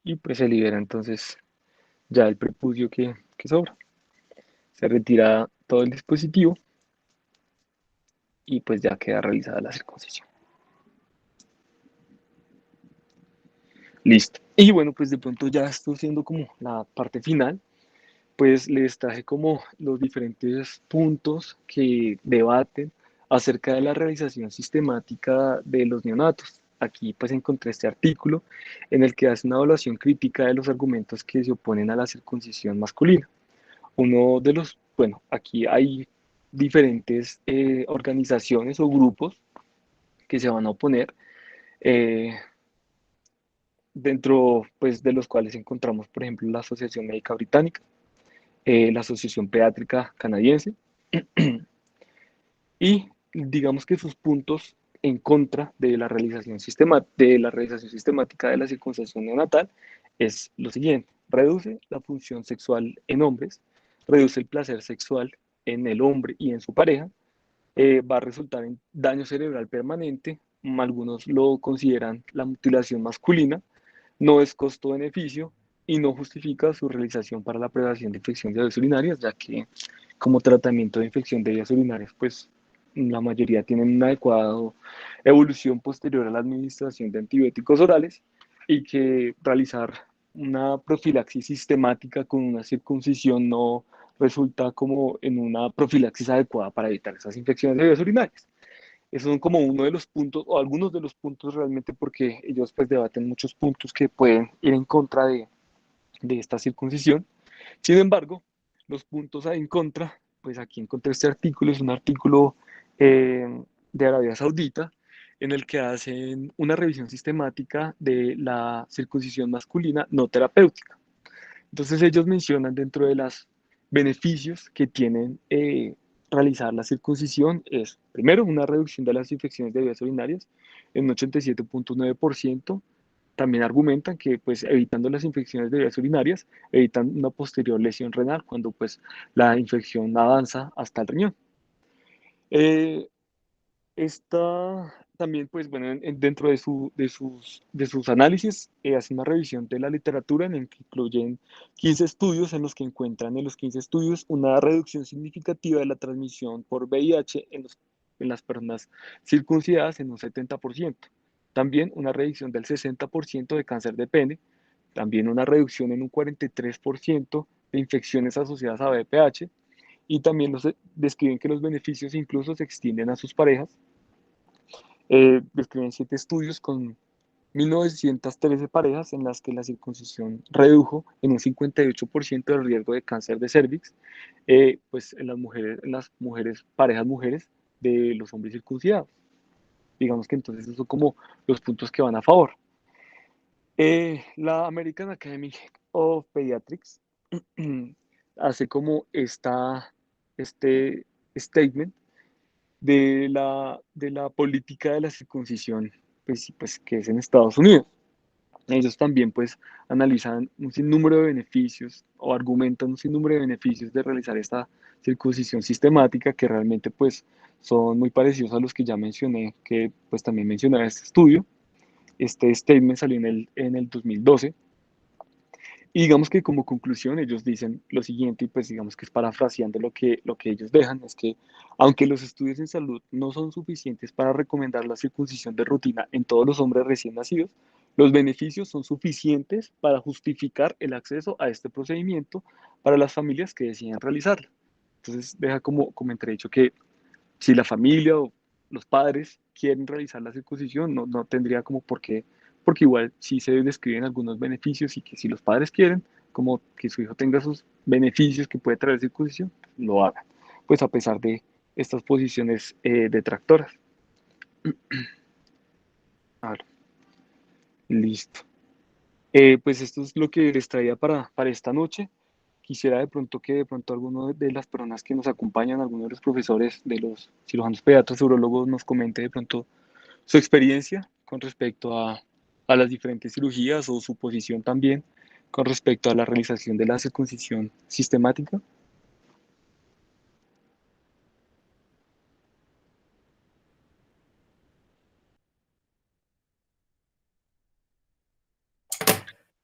Y pues se libera entonces ya el prepucio que sobra. Se retira todo el dispositivo y pues ya queda realizada la circuncisión. Listo. Y bueno, pues de pronto ya estoy siendo como la parte final, pues les traje como los diferentes puntos que debaten acerca de la realización sistemática de los neonatos. Aquí pues encontré este artículo en el que hace una evaluación crítica de los argumentos que se oponen a la circuncisión masculina. Uno de los bueno, aquí hay diferentes organizaciones o grupos que se van a oponer, eh, dentro pues, de los cuales encontramos, por ejemplo, la Asociación Médica Británica, la Asociación Pediátrica Canadiense, y digamos que sus puntos en contra de la realización sistemática de la circuncisión neonatal es lo siguiente: reduce la función sexual en hombres, reduce el placer sexual en el hombre y en su pareja, va a resultar en daño cerebral permanente, algunos lo consideran la mutilación masculina, no es costo-beneficio y no justifica su realización para la prevención de infección de vías urinarias, ya que como tratamiento de infección de vías urinarias, pues la mayoría tienen una adecuada evolución posterior a la administración de antibióticos orales, y que realizar una profilaxis sistemática con una circuncisión no resulta como en una profilaxis adecuada para evitar esas infecciones de vías urinarias. Esos son como uno de los puntos, o algunos de los puntos realmente, porque ellos pues debaten muchos puntos que pueden ir en contra de esta circuncisión. Sin embargo, los puntos en contra, pues aquí encontré este artículo, es un artículo de Arabia Saudita, en el que hacen una revisión sistemática de la circuncisión masculina no terapéutica. Entonces ellos mencionan dentro de los beneficios que tienen realizar la circuncisión es, primero, una reducción de las infecciones de vías urinarias en un 87,9%. También argumentan que pues evitando las infecciones de vías urinarias evitan una posterior lesión renal cuando pues la infección avanza hasta el riñón. Eh, Esta también, pues bueno, dentro de sus análisis, hace una revisión de la literatura en el que incluyen 15 estudios, en los que encuentran en los 15 estudios una reducción significativa de la transmisión por VIH en las personas circuncidadas en un 70%. También una reducción del 60% de cáncer de pene, también una reducción en un 43% de infecciones asociadas a VPH, y también describen que los beneficios incluso se extienden a sus parejas. Describen 7 estudios con 1.913 parejas en las que la circuncisión redujo en un 58% el riesgo de cáncer de cervix, pues en las mujeres, parejas mujeres de los hombres circuncidados. Digamos que entonces esos son como los puntos que van a favor. La American Academy of Pediatrics hace como este statement de la política de la circuncisión, pues, que es en Estados Unidos. Ellos también pues analizan un sinnúmero de beneficios o argumentan un sinnúmero de beneficios de realizar esta circuncisión sistemática, que realmente pues son muy parecidos a los que ya mencioné, que pues también mencionaba este estudio. Este statement salió en el 2012. Y digamos que como conclusión ellos dicen lo siguiente, y pues digamos que es parafraseando lo que ellos dejan, es que aunque los estudios en salud no son suficientes para recomendar la circuncisión de rutina en todos los hombres recién nacidos, los beneficios son suficientes para justificar el acceso a este procedimiento para las familias que deciden realizarlo. Entonces deja como entredicho que si la familia o los padres quieren realizar la circuncisión, no tendría como por qué, porque igual sí se describen algunos beneficios, y que si los padres quieren, como que su hijo tenga sus beneficios que puede traer circuncisión, lo hagan. Pues a pesar de estas posiciones detractoras. A ver, listo. Pues esto es lo que les traía para esta noche. Quisiera de pronto que de pronto alguno de las personas que nos acompañan, algunos de los profesores de los cirujanos pediatras, urólogos, nos comente de pronto su experiencia con respecto a las diferentes cirugías, o su posición también con respecto a la realización de la circuncisión sistemática.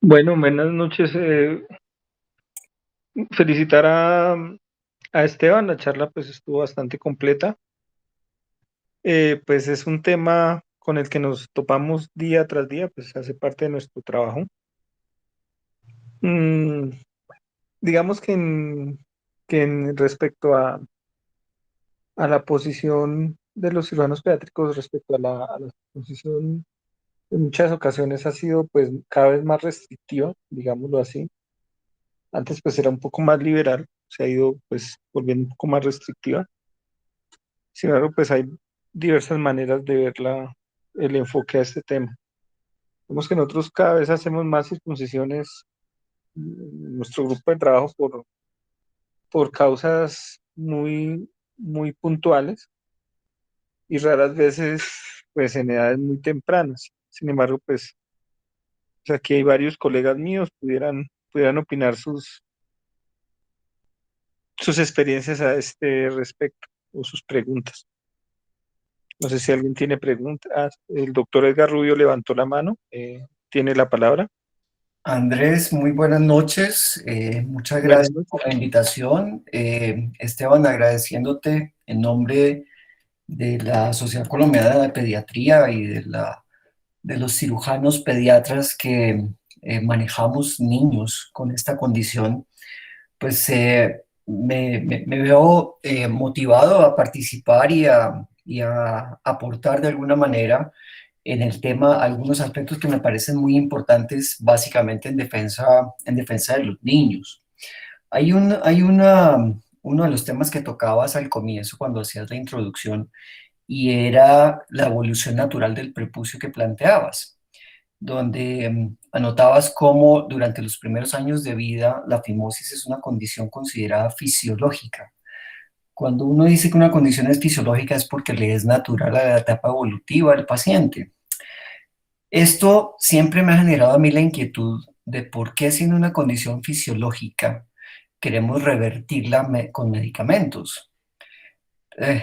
Bueno, buenas noches. Felicitar a Esteban, la charla pues estuvo bastante completa. Pues es un tema con el que nos topamos día tras día, pues hace parte de nuestro trabajo. Mm, digamos que en respecto a la posición de los cirujanos pediátricos respecto a la posición, en muchas ocasiones ha sido pues cada vez más restrictiva, digámoslo así. Antes pues era un poco más liberal. se ha ido pues volviendo un poco más restrictiva. Sin embargo, pues hay diversas maneras de ver el enfoque a este tema. Vemos que nosotros cada vez hacemos más circuncisiones en nuestro grupo de trabajo por causas muy puntuales y raras veces pues en edades muy tempranas. Sin embargo, pues, aquí hay varios colegas míos, pudieran opinar sus experiencias a este respecto o sus preguntas. No sé si alguien tiene preguntas. El doctor Edgar Rubio levantó la mano. Tiene la palabra. Andrés, muy buenas noches. Muchas Buenas gracias noches. por la invitación. Esteban, agradeciéndote en nombre de la Sociedad Colombiana de Pediatría y de los cirujanos pediatras que manejamos niños con esta condición, pues me veo motivado a participar y a aportar de alguna manera en el tema algunos aspectos que me parecen muy importantes, básicamente en defensa de los niños. Uno de los temas que tocabas al comienzo cuando hacías la introducción y era la evolución natural del prepucio que planteabas, donde anotabas cómo durante los primeros años de vida la fimosis es una condición considerada fisiológica. Cuando uno dice que una condición es fisiológica es porque le es natural a la etapa evolutiva del paciente. Esto siempre me ha generado a mí la inquietud de por qué siendo una condición fisiológica queremos revertirla con medicamentos.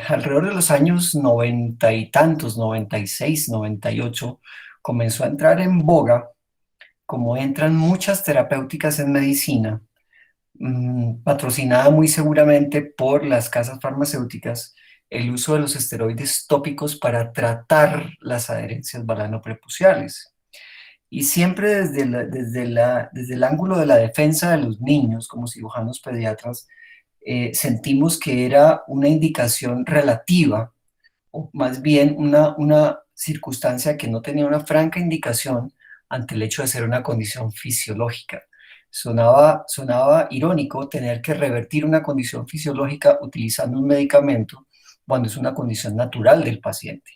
Alrededor de los años 90 y tantos, 96, 98, comenzó a entrar en boga, como entran muchas terapéuticas en medicina, patrocinada muy seguramente por las casas farmacéuticas, el uso de los esteroides tópicos para tratar las adherencias balanoprepuciales. Y siempre desde el ángulo de la defensa de los niños, como cirujanos pediatras, sentimos que era una indicación relativa, o más bien una circunstancia que no tenía una franca indicación ante el hecho de ser una condición fisiológica. Sonaba irónico tener que revertir una condición fisiológica utilizando un medicamento cuando es una condición natural del paciente.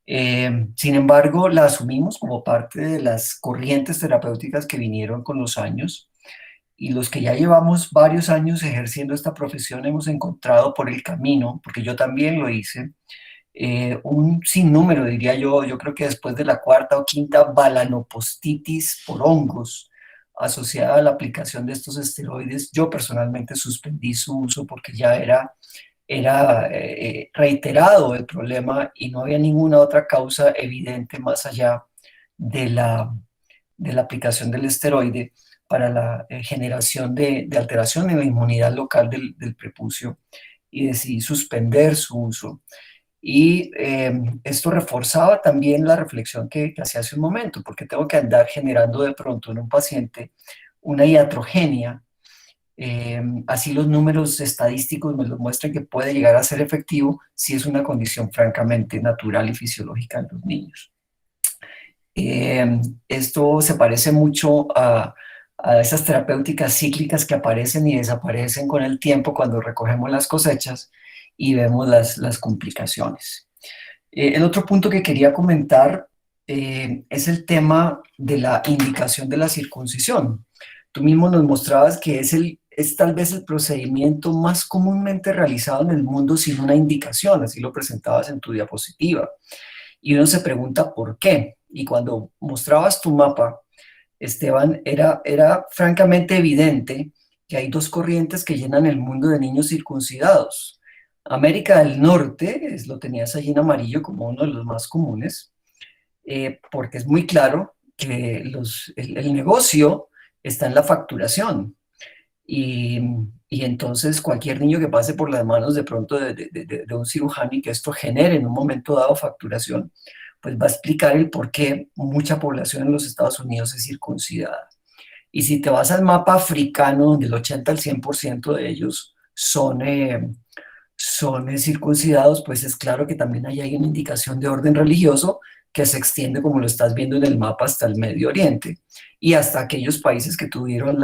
Sin embargo, la asumimos como parte de las corrientes terapéuticas que vinieron con los años, y los que ya llevamos varios años ejerciendo esta profesión hemos encontrado por el camino, porque yo también lo hice, un sinnúmero, diría yo creo que después de la cuarta o quinta balanopostitis por hongos asociada a la aplicación de estos esteroides, yo personalmente suspendí su uso porque ya era reiterado el problema y no había ninguna otra causa evidente más allá de la aplicación del esteroide para la generación de alteración en la inmunidad local del prepucio, y decidí suspender su uso. Y esto reforzaba también la reflexión que hacía hace un momento, porque tengo que andar generando de pronto en un paciente una iatrogenia. Así los números estadísticos me lo muestran que puede llegar a ser efectivo si es una condición francamente natural y fisiológica en los niños. Esto se parece mucho a esas terapéuticas cíclicas que aparecen y desaparecen con el tiempo cuando recogemos las cosechas y vemos las complicaciones. El otro punto que quería comentar es el tema de la indicación de la circuncisión. Tú mismo nos mostrabas que es tal vez el procedimiento más comúnmente realizado en el mundo sin una indicación, así lo presentabas en tu diapositiva. Y uno se pregunta por qué. Y cuando mostrabas tu mapa, Esteban, era francamente evidente que hay dos corrientes que llenan el mundo de niños circuncidados. América del Norte, lo tenías allí en amarillo como uno de los más comunes, porque es muy claro que el negocio está en la facturación. Y, y entonces cualquier niño que pase por las manos de pronto de un cirujano y que esto genere en un momento dado facturación, pues va a explicar el por qué mucha población en los Estados Unidos es circuncidada. Y si te vas al mapa africano, donde el 80 al 100% de ellos son circuncidados, pues es claro que también ahí hay una indicación de orden religioso que se extiende, como lo estás viendo en el mapa, hasta el Medio Oriente y hasta aquellos países que tuvieron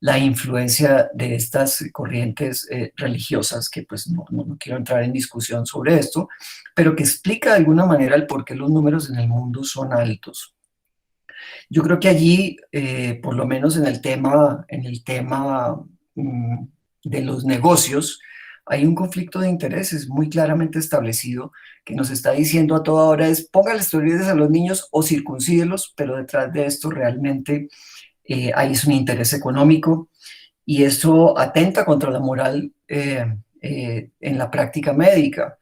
la influencia de estas corrientes religiosas, que pues no quiero entrar en discusión sobre esto, pero que explica de alguna manera el por qué los números en el mundo son altos. Yo creo que allí, por lo menos en el tema de los negocios, hay un conflicto de intereses muy claramente establecido que nos está diciendo a toda hora es póngale esteroides a los niños o circuncídelos, pero detrás de esto realmente hay un interés económico y eso atenta contra la moral en la práctica médica.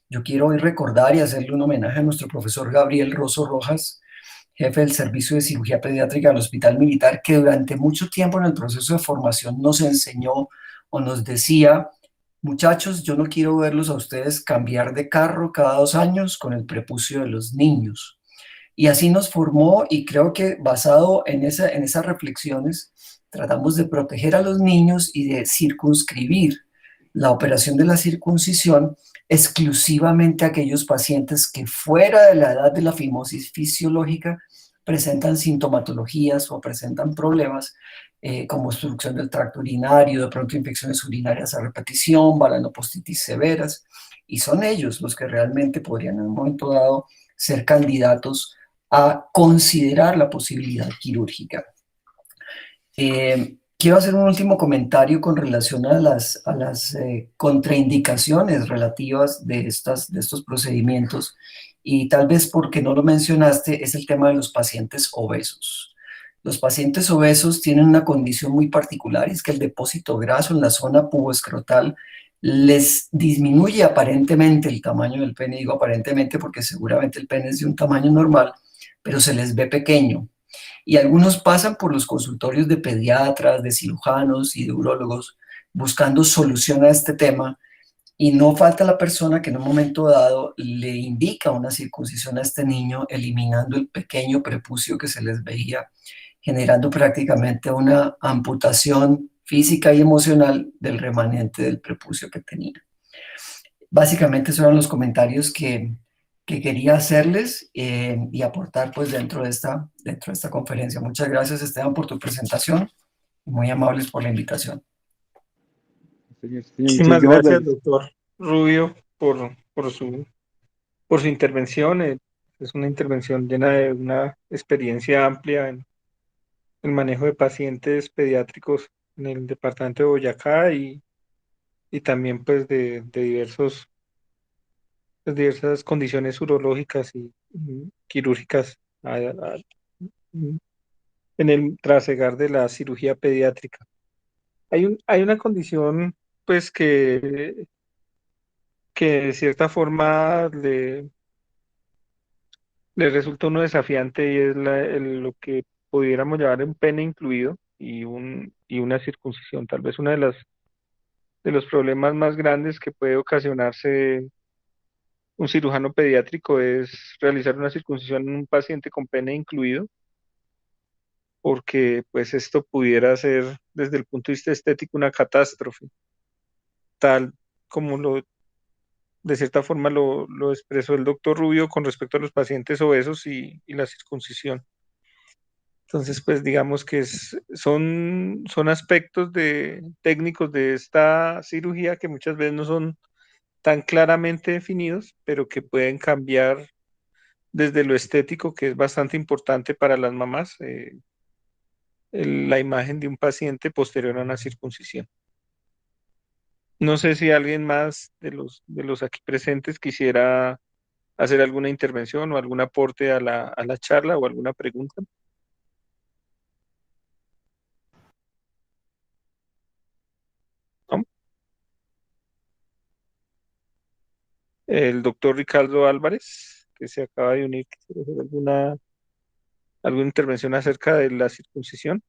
Yo quiero hoy recordar y hacerle un homenaje a nuestro profesor Gabriel Rosso Rojas, jefe del Servicio de Cirugía Pediátrica del Hospital Militar, que durante mucho tiempo en el proceso de formación nos enseñó o nos decía, muchachos, yo no quiero verlos a ustedes cambiar de carro cada 2 años con el prepucio de los niños. Y así nos formó y creo que basado en esas reflexiones tratamos de proteger a los niños y de circunscribir la operación de la circuncisión exclusivamente a aquellos pacientes que fuera de la edad de la fimosis fisiológica presentan sintomatologías o presentan problemas como obstrucción del tracto urinario, de pronto infecciones urinarias a repetición, balanopostitis severas, y son ellos los que realmente podrían en un momento dado ser candidatos a considerar la posibilidad quirúrgica. Quiero hacer un último comentario con relación a las contraindicaciones relativas de estos procedimientos y tal vez porque no lo mencionaste es el tema de los pacientes obesos. Los pacientes obesos tienen una condición muy particular, y es que el depósito graso en la zona puboescrotal les disminuye aparentemente el tamaño del pene. Digo aparentemente porque seguramente el pene es de un tamaño normal, pero se les ve pequeño. Y algunos pasan por los consultorios de pediatras, de cirujanos y de urólogos buscando solución a este tema, y no falta la persona que en un momento dado le indica una circuncisión a este niño, eliminando el pequeño prepucio que se les veía, generando prácticamente una amputación física y emocional del remanente del prepucio que tenía. Básicamente esos eran los comentarios que quería hacerles y aportar pues dentro de esta conferencia. Muchas gracias, Esteban, por tu presentación y muy amables por la invitación. Muchas Muchísimas gracias, gracias. doctor Rubio, por su intervención. Es una intervención llena de una experiencia amplia en el manejo de pacientes pediátricos en el departamento de Boyacá y también pues de diversas condiciones urológicas y quirúrgicas en el trasegar de la cirugía pediátrica. Hay una condición pues que de cierta forma le resulta a uno desafiante y es lo que pudiéramos llamar un pene incluido y una circuncisión. Tal vez uno de los problemas más grandes que puede ocasionarse un cirujano pediátrico es realizar una circuncisión en un paciente con pene incluido, porque pues esto pudiera ser desde el punto de vista estético una catástrofe, tal como de cierta forma lo expresó el doctor Rubio con respecto a los pacientes obesos y la circuncisión. Entonces, pues digamos que son aspectos técnicos de esta cirugía que muchas veces no son tan claramente definidos, pero que pueden cambiar desde lo estético, que es bastante importante para las mamás, la imagen de un paciente posterior a una circuncisión. No sé si alguien más de los aquí presentes quisiera hacer alguna intervención o algún aporte a a la charla o alguna pregunta. ¿No? El doctor Ricardo Álvarez, que se acaba de unir, ¿quisiera hacer alguna intervención acerca de la circuncisión?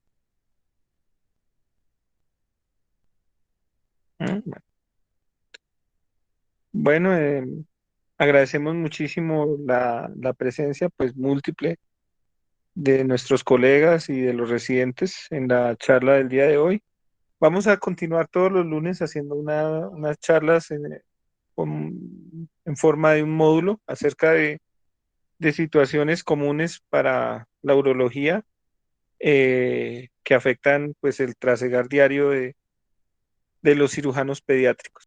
¿Mm? Bueno, agradecemos muchísimo la presencia, pues múltiple, de nuestros colegas y de los residentes en la charla del día de hoy. Vamos a continuar todos los lunes haciendo unas charlas en forma de un módulo acerca de situaciones comunes para la urología que afectan pues el trasegar diario de los cirujanos pediátricos.